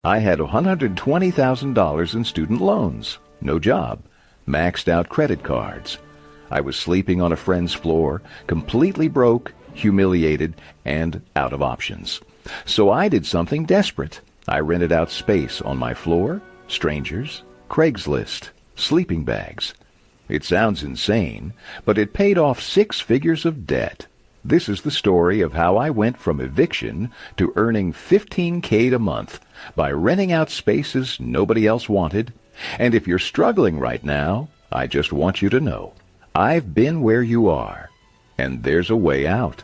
I had $120,000 in student loans, no job, maxed out credit cards. I was sleeping on a friend's floor, completely broke, humiliated, and out of options. So I did something desperate. I rented out space on my floor, strangers, Craigslist, sleeping bags. It sounds insane, but it paid off 6 figures of debt. This is the story of how I went from eviction to earning $15K a month by renting out spaces nobody else wanted. And if you're struggling right now, I just want you to know, I've been where you are, and there's a way out.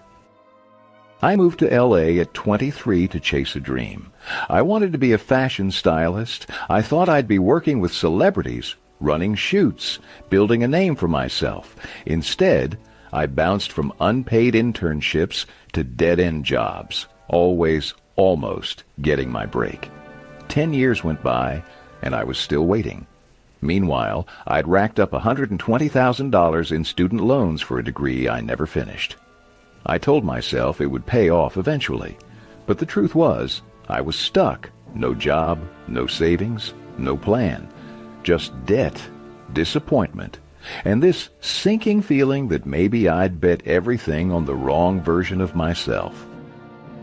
I moved to L.A. at 23 to chase a dream. I wanted to be a fashion stylist. I thought I'd be working with celebrities, running shoots, building a name for myself. Instead, I bounced from unpaid internships to dead-end jobs, always almost getting my break. 10 years went by, and I was still waiting. Meanwhile, I'd racked up $120,000 in student loans for a degree I never finished. I told myself it would pay off eventually, but the truth was, I was stuck. No job, no savings, no plan. Just debt, disappointment, and this sinking feeling that maybe I'd bet everything on the wrong version of myself.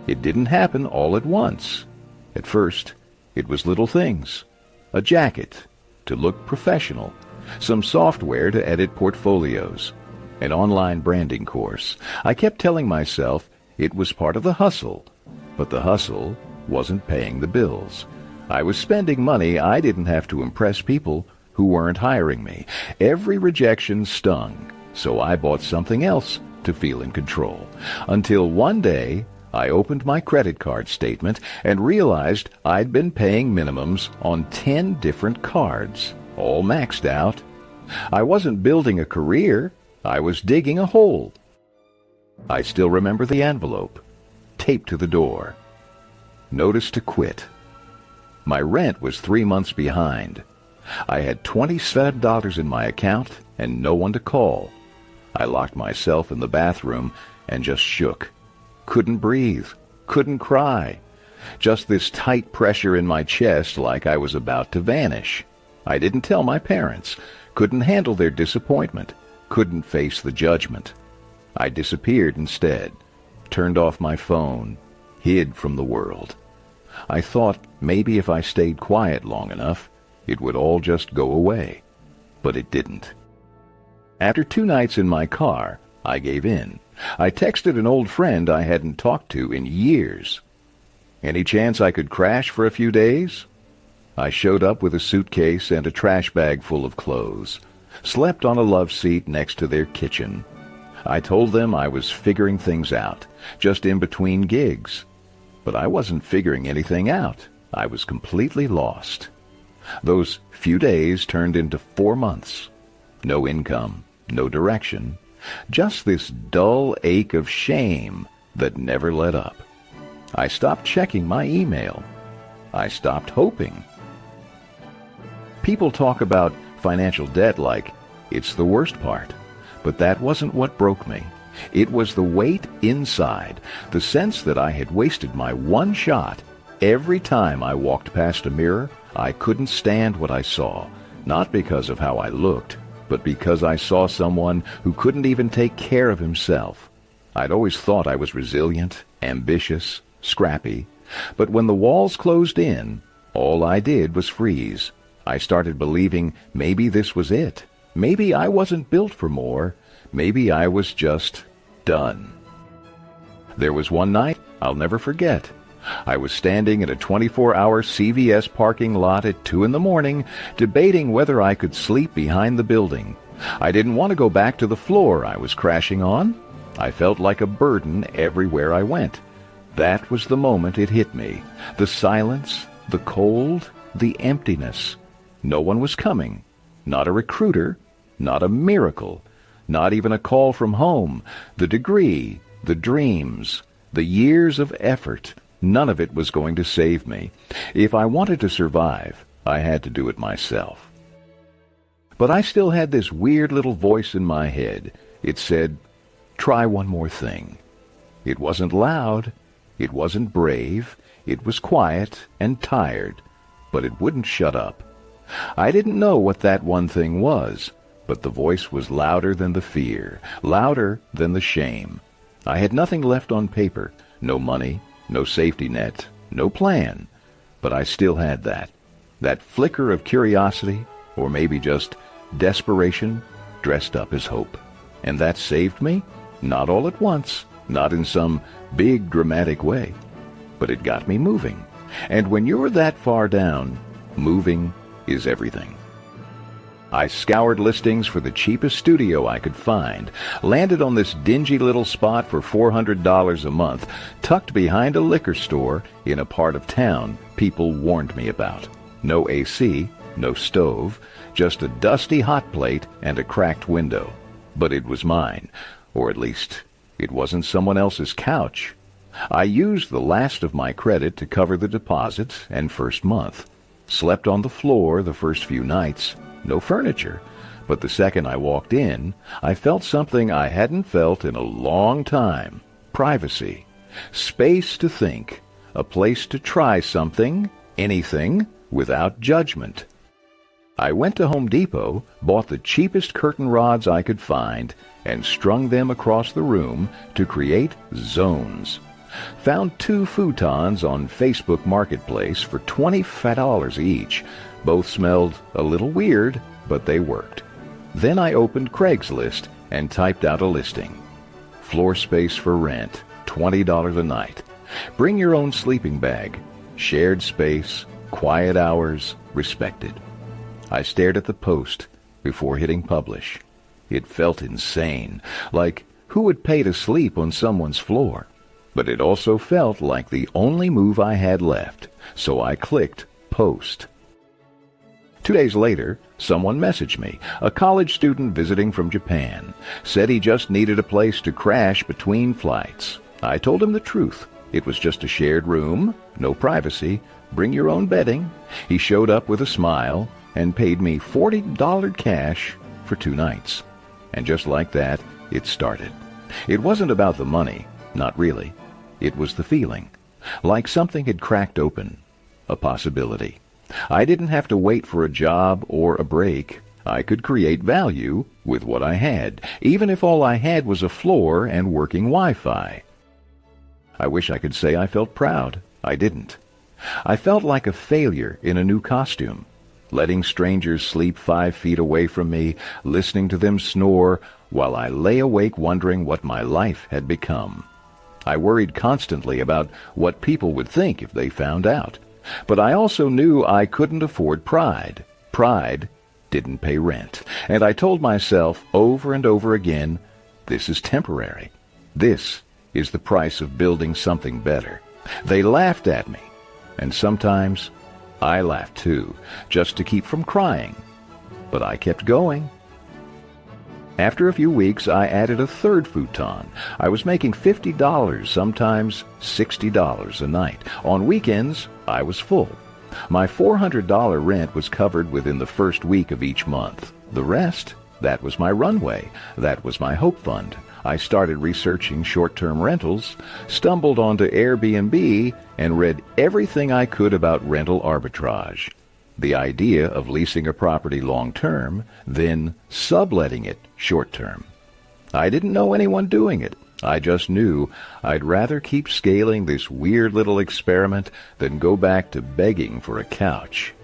It didn't happen all at once. At first, it was little things. A jacket to look professional, some software to edit portfolios, an online branding course. I kept telling myself it was part of the hustle, but the hustle wasn't paying the bills. I was spending money I didn't have to impress people who weren't hiring me. Every rejection stung, so I bought something else to feel in control. Until one day, I opened my credit card statement and realized I'd been paying minimums on 10 different cards, all maxed out. I wasn't building a career, I was digging a hole. I still remember the envelope, taped to the door. Notice to quit. My rent was 3 months behind. I had $27 in my account and no one to call. I locked myself in the bathroom and just shook. Couldn't breathe, couldn't cry. Just this tight pressure in my chest like I was about to vanish. I didn't tell my parents, couldn't handle their disappointment, couldn't face the judgment. I disappeared instead, turned off my phone, hid from the world. I thought maybe if I stayed quiet long enough, it would all just go away. But it didn't. After 2 nights in my car, I gave in. I texted an old friend I hadn't talked to in years. Any chance I could crash for a few days? I showed up with a suitcase and a trash bag full of clothes, slept on a love seat next to their kitchen. I told them I was figuring things out, just in between gigs. But I wasn't figuring anything out. I was completely lost. Those few days turned into 4 months. No income, no direction, just this dull ache of shame that never let up. I stopped checking my email. I stopped hoping. People talk about financial debt like it's the worst part, but that wasn't what broke me. It was the weight inside, the sense that I had wasted my one shot. Every time I walked past a mirror, I couldn't stand what I saw, not because of how I looked, but because I saw someone who couldn't even take care of himself. I'd always thought I was resilient, ambitious, scrappy, but when the walls closed in, all I did was freeze. I started believing maybe this was it. Maybe I wasn't built for more. Maybe I was just done. There was one night I'll never forget. I was standing in a 24-hour CVS parking lot at 2 a.m, debating whether I could sleep behind the building. I didn't want to go back to the floor I was crashing on. I felt like a burden everywhere I went. That was the moment it hit me. The silence, the cold, the emptiness. No one was coming. Not a recruiter, not a miracle, not even a call from home. The degree, the dreams, the years of effort, none of it was going to save me. If I wanted to survive, I had to do it myself. But I still had this weird little voice in my head. It said, try one more thing. It wasn't loud. It wasn't brave. It was quiet and tired, but it wouldn't shut up. I didn't know what that one thing was, but the voice was louder than the fear, louder than the shame. I had nothing left on paper, no money, no safety net, no plan, but I still had that flicker of curiosity, or maybe just desperation dressed up as hope. And that saved me, not all at once, not in some big dramatic way, but it got me moving. And when you're that far down, moving is everything. I scoured listings for the cheapest studio I could find, landed on this dingy little spot for $400 a month, tucked behind a liquor store in a part of town people warned me about. No AC, no stove, just a dusty hot plate and a cracked window. But it was mine, or at least it wasn't someone else's couch. I used the last of my credit to cover the deposit and first month. Slept on the floor the first few nights. No furniture. But the second I walked in, I felt something I hadn't felt in a long time. Privacy. Space to think. A place to try something, anything, without judgment. I went to Home Depot, bought the cheapest curtain rods I could find, and strung them across the room to create zones. Found 2 futons on Facebook Marketplace for $25 each. Both smelled a little weird, but they worked. Then I opened Craigslist and typed out a listing. Floor space for rent, $20 a night. Bring your own sleeping bag. Shared space, quiet hours, respected. I stared at the post before hitting publish. It felt insane, like who would pay to sleep on someone's floor? But it also felt like the only move I had left, so I clicked post. 2 days later, someone messaged me, a college student visiting from Japan. Said he just needed a place to crash between flights. I told him the truth. It was just a shared room, no privacy, bring your own bedding. He showed up with a smile and paid me $40 cash for 2 nights. And just like that, it started. It wasn't about the money, not really. It was the feeling, like something had cracked open, a possibility. I didn't have to wait for a job or a break. I could create value with what I had, even if all I had was a floor and working Wi-Fi. I wish I could say I felt proud. I didn't. I felt like a failure in a new costume, letting strangers sleep 5 feet away from me, listening to them snore, while I lay awake wondering what my life had become. I worried constantly about what people would think if they found out. But I also knew I couldn't afford pride. Pride didn't pay rent. And I told myself over and over again, this is temporary. This is the price of building something better. They laughed at me. And sometimes I laughed too, just to keep from crying. But I kept going. After a few weeks, I added a 3rd futon. I was making $50, sometimes $60 a night. On weekends, I was full. My $400 rent was covered within the first week of each month. The rest, that was my runway. That was my hope fund. I started researching short-term rentals, stumbled onto Airbnb, and read everything I could about rental arbitrage. The idea of leasing a property long-term, then subletting it short-term. I didn't know anyone doing it. I just knew I'd rather keep scaling this weird little experiment than go back to begging for a couch.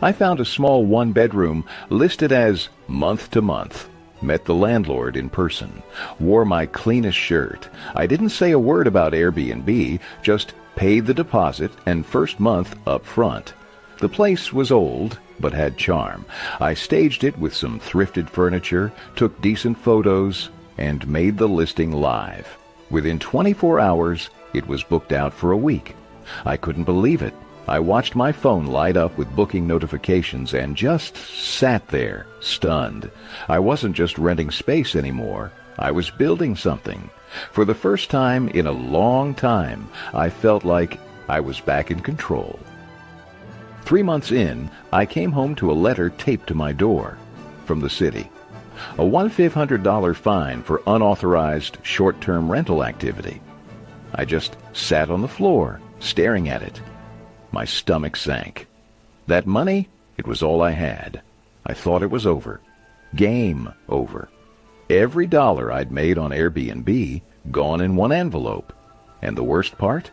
I found a small 1-bedroom listed as month-to-month. Met the landlord in person. Wore my cleanest shirt. I didn't say a word about Airbnb, just paid the deposit and first month up front. The place was old, but had charm. I staged it with some thrifted furniture, took decent photos, and made the listing live. Within 24 hours, it was booked out for a week. I couldn't believe it. I watched my phone light up with booking notifications and just sat there, stunned. I wasn't just renting space anymore. I was building something. For the first time in a long time, I felt like I was back in control. 3 months in, I came home to a letter taped to my door from the city. A $1,500 fine for unauthorized short-term rental activity. I just sat on the floor staring at it. My stomach sank. That money, it was all I had. I thought it was over. Game over. Every dollar I'd made on Airbnb gone in one envelope. And the worst part?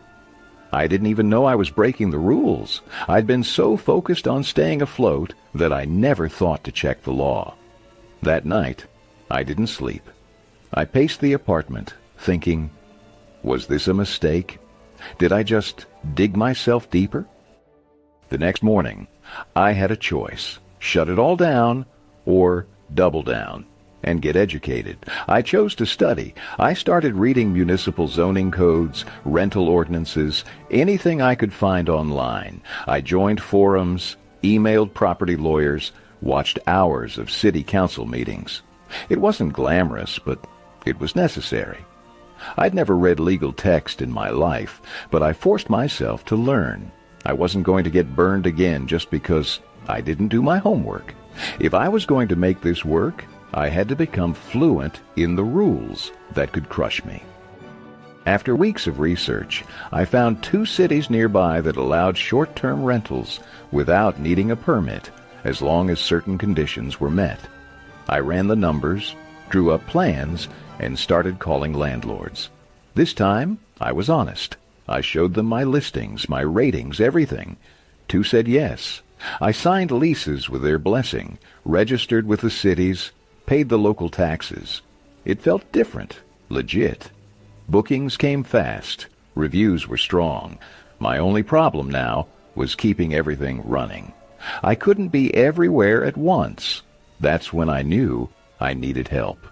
I didn't even know I was breaking the rules. I'd been so focused on staying afloat that I never thought to check the law. That night, I didn't sleep. I paced the apartment, thinking, was this a mistake? Did I just dig myself deeper? The next morning, I had a choice. Shut it all down or double down and get educated. I chose to study. I started reading municipal zoning codes, rental ordinances, anything I could find online. I joined forums, emailed property lawyers, watched hours of city council meetings. It wasn't glamorous, but it was necessary. I'd never read legal text in my life, but I forced myself to learn. I wasn't going to get burned again just because I didn't do my homework. If I was going to make this work, I had to become fluent in the rules that could crush me. After weeks of research, I found 2 cities nearby that allowed short-term rentals without needing a permit, as long as certain conditions were met. I ran the numbers, drew up plans, and started calling landlords. This time, I was honest. I showed them my listings, my ratings, everything. 2 said yes. I signed leases with their blessing, registered with the cities, paid the local taxes. It felt different, legit. Bookings came fast. Reviews were strong. My only problem now was keeping everything running. I couldn't be everywhere at once. That's when I knew I needed help.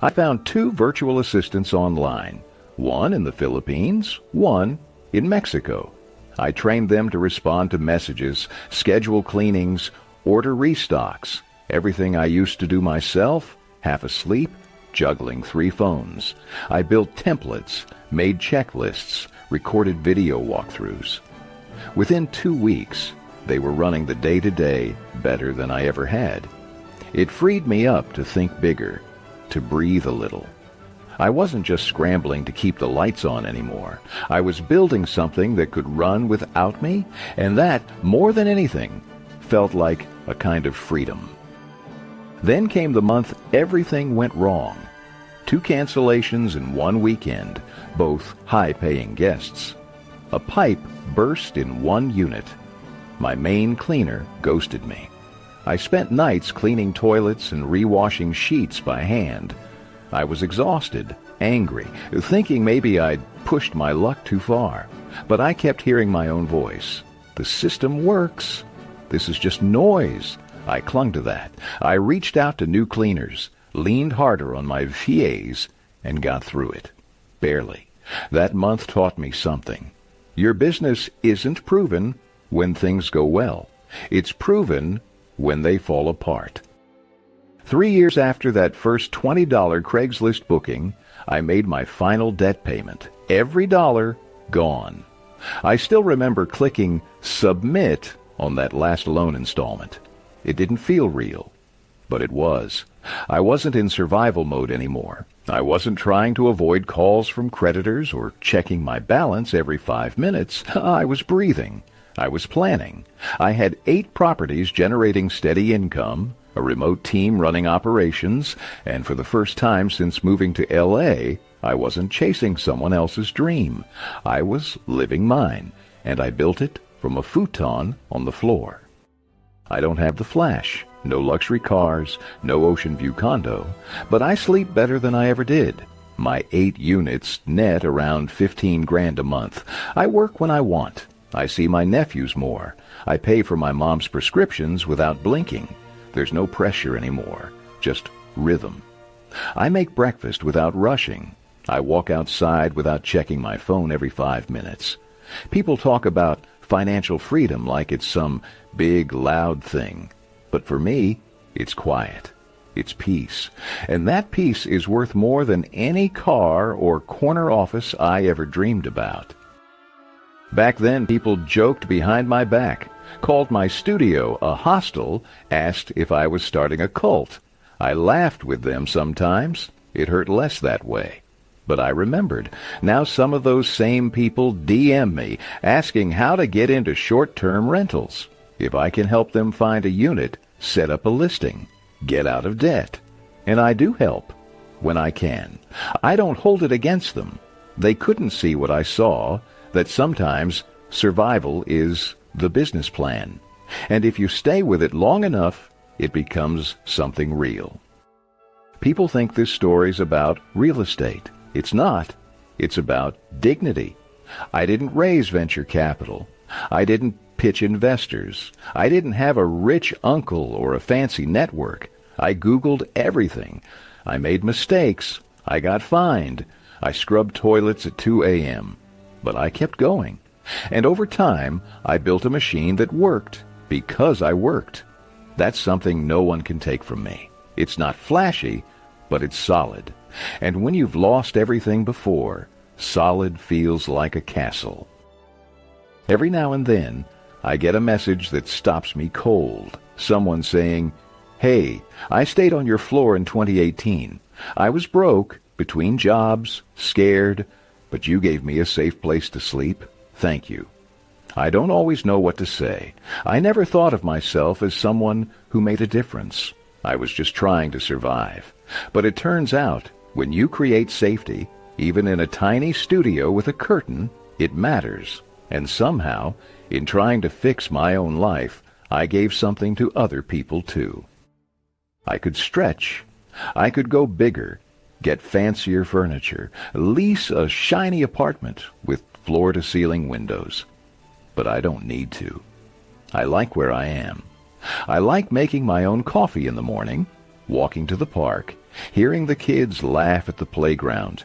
I found 2 virtual assistants online, one in the Philippines, one in Mexico. I trained them to respond to messages, schedule cleanings, order restocks, everything I used to do myself, half asleep, juggling 3 phones. I built templates, made checklists, recorded video walkthroughs. Within 2 weeks, they were running the day-to-day better than I ever had. It freed me up to think bigger, to breathe a little. I wasn't just scrambling to keep the lights on anymore. I was building something that could run without me, and that, more than anything, felt like a kind of freedom. Then came the month everything went wrong. 2 cancellations in 1 weekend, both high-paying guests. A pipe burst in 1 unit. My main cleaner ghosted me. I spent nights cleaning toilets and rewashing sheets by hand. I was exhausted, angry, thinking maybe I'd pushed my luck too far. But I kept hearing my own voice. The system works. This is just noise. I clung to that. I reached out to new cleaners, leaned harder on my VAs, and got through it. Barely. That month taught me something. Your business isn't proven when things go well. It's proven when they fall apart. 3 years after that first $20 Craigslist booking, I made my final debt payment. Every dollar gone. I still remember clicking submit on that last loan installment. It didn't feel real, but it was. I wasn't in survival mode anymore. I wasn't trying to avoid calls from creditors or checking my balance every 5 minutes. I was breathing. I was planning. I had 8 properties generating steady income, a remote team running operations, and for the first time since moving to L.A., I wasn't chasing someone else's dream. I was living mine, and I built it from a futon on the floor. I don't have the flash, no luxury cars, no ocean view condo, but I sleep better than I ever did. My 8 units net around $15,000 a month. I work when I want. I see my nephews more. I pay for my mom's prescriptions without blinking. There's no pressure anymore, just rhythm. I make breakfast without rushing. I walk outside without checking my phone every 5 minutes. People talk about financial freedom like it's some big, loud thing. But for me, it's quiet. It's peace. And that peace is worth more than any car or corner office I ever dreamed about. Back then, people joked behind my back, called my studio a hostel, asked if I was starting a cult. I laughed with them sometimes. It hurt less that way. But I remembered. Now some of those same people DM me asking how to get into short-term rentals. If I can help them find a unit, set up a listing, get out of debt. And I do help when I can. I don't hold it against them. They couldn't see what I saw, that sometimes survival is the business plan. And if you stay with it long enough, it becomes something real. People think this story's about real estate. It's not. It's about dignity. I didn't raise venture capital. I didn't pitch investors. I didn't have a rich uncle or a fancy network. I Googled everything. I made mistakes. I got fined. I scrubbed toilets at 2 a.m. But I kept going. And over time, I built a machine that worked because I worked. That's something no one can take from me. It's not flashy, but it's solid. And when you've lost everything before, solid feels like a castle. Every now and then, I get a message that stops me cold. Someone saying, "Hey, I stayed on your floor in 2018. I was broke, between jobs, scared, but you gave me a safe place to sleep. Thank you." I don't always know what to say. I never thought of myself as someone who made a difference. I was just trying to survive. But it turns out, when you create safety, even in a tiny studio with a curtain, it matters. And somehow, in trying to fix my own life, I gave something to other people too. I could stretch. I could go bigger, get fancier furniture, lease a shiny apartment with floor-to-ceiling windows. But I don't need to. I like where I am. I like making my own coffee in the morning, walking to the park, hearing the kids laugh at the playground.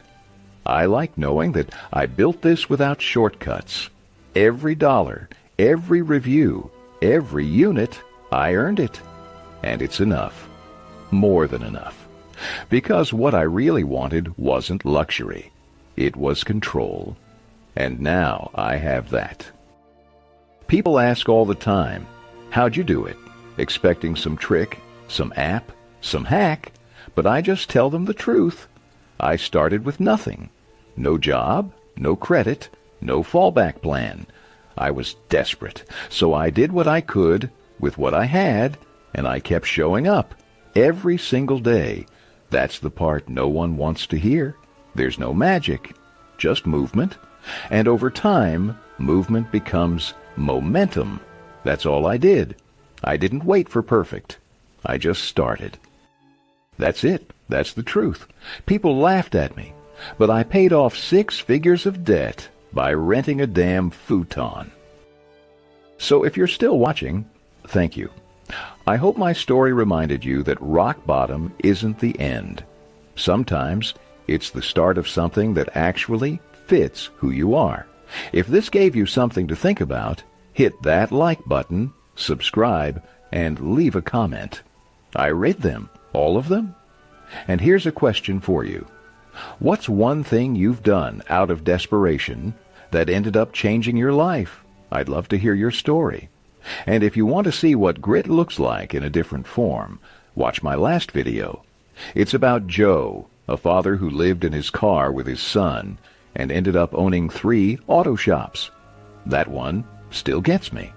I like knowing that I built this without shortcuts. Every dollar, every review, every unit, I earned it. And it's enough. More than enough. Because what I really wanted wasn't luxury. It was control. And now I have that. People ask all the time, "How'd you do it?" Expecting some trick, some app, some hack, but I just tell them the truth. I started with nothing. No job, no credit, no fallback plan. I was desperate, so I did what I could with what I had, and I kept showing up every single day. That's the part no one wants to hear. There's no magic, just movement. And over time, movement becomes momentum. That's all I did. I didn't wait for perfect. I just started. That's it. That's the truth. People laughed at me, but I paid off 6 figures of debt by renting a damn futon. So if you're still watching, thank you. I hope my story reminded you that rock bottom isn't the end. Sometimes it's the start of something that actually fits who you are. If this gave you something to think about, hit that like button, subscribe, and leave a comment. I read them, all of them. And here's a question for you. What's one thing you've done out of desperation that ended up changing your life? I'd love to hear your story. And if you want to see what grit looks like in a different form, watch my last video. It's about Joe, a father who lived in his car with his son and ended up owning 3 auto shops. That one still gets me.